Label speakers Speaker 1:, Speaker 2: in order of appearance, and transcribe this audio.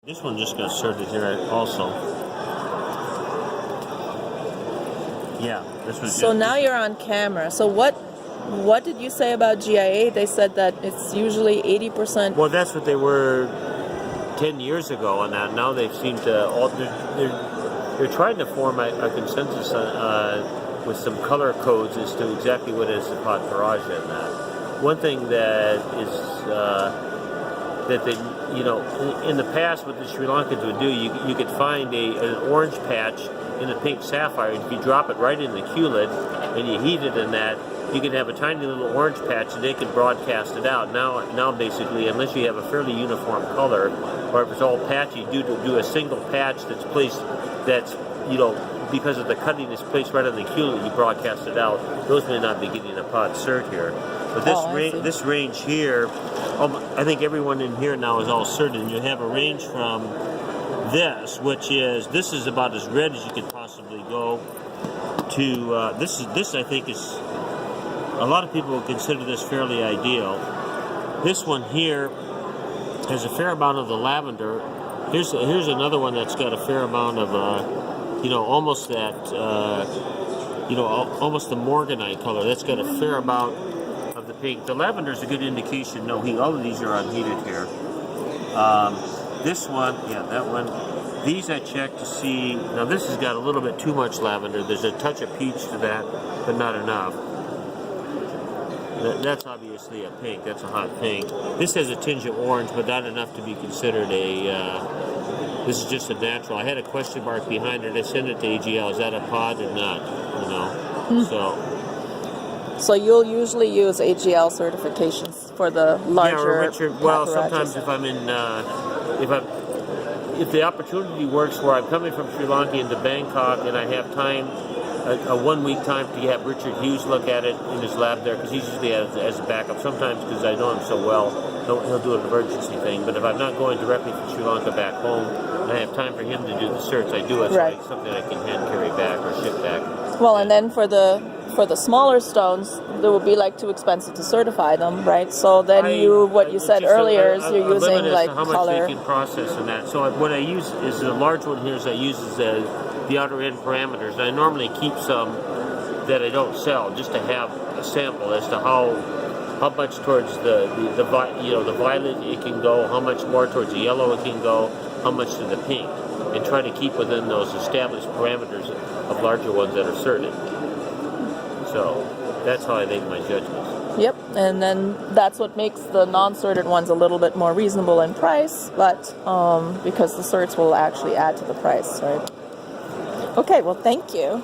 Speaker 1: This one just got started here also. Yeah, this was.
Speaker 2: So now you're on camera. So what did you say about GIA? They said that it's usually 80%.
Speaker 1: Well, that's what they were 10 years ago on that. Now they seem to all they're trying to form a consensus with some color codes as to exactly what is the padparadscha in that. One thing that is that they, you know, in the past what the Sri Lankans would do, you could find an orange patch in a pink sapphire, and if you drop it right in the Q-lid and you heat it in that, you can have a tiny little orange patch and they can broadcast it out. Now basically, unless you have a fairly uniform color, or if it's all patchy, do a single patch that's placed, that's, you know, because of the cutting is placed right on the Q-lid, you broadcast it out. Those may not be getting a pod cert here. But this range here, I think everyone in here now is all certain. You have a range from this, which is, this is about as red as you could possibly go, to this I think is, a lot of people would consider this fairly ideal. This one here has a fair amount of the lavender. Here's another one that's got a fair amount of you know, almost that you know, almost the morganite color. That's got a fair amount of the pink. The lavender is a good indication. No heat. All of these are unheated here. This one, yeah, that one. These I checked to see. Now this has got a little bit too much lavender. There's a touch of peach to that, but not enough. That's obviously a pink. That's a hot pink. This has a tinge of orange, but not enough to be considered a. This is just a natural. I had a question mark behind it. I sent it to AGL. Is that a pod or not? You know.
Speaker 2: So you'll usually use AGL certifications for the larger.
Speaker 1: Yeah, or well, sometimes if I'm in, if the opportunity works where I'm coming from Sri Lanka into Bangkok and I have time, a 1 week time to have Richard Hughes look at it in his lab there, because he usually as a backup. Sometimes, because I know him so well, he'll do an emergency thing. But if I'm not going directly from Sri Lanka back home and I have time for him to do the search, I do it. Right. So it's something I can hand carry back or ship back.
Speaker 2: Well, and then for the smaller stones, it would be like too expensive to certify them, right? So then what you said earlier is you're using like
Speaker 1: how
Speaker 2: color.
Speaker 1: Much they can process in that. So what I use is the large one here. Is I use is the outer end parameters. And I normally keep some that I don't sell, just to have a sample as to how much towards the violet it can go, how much more towards the yellow it can go, how much to the pink, and try to keep within those established parameters of larger ones that are certain. So that's how I make my judgments.
Speaker 2: Yep, and then that's what makes the non-certed ones a little bit more reasonable in price, but because the certs will actually add to the price, right? Okay, well, thank you.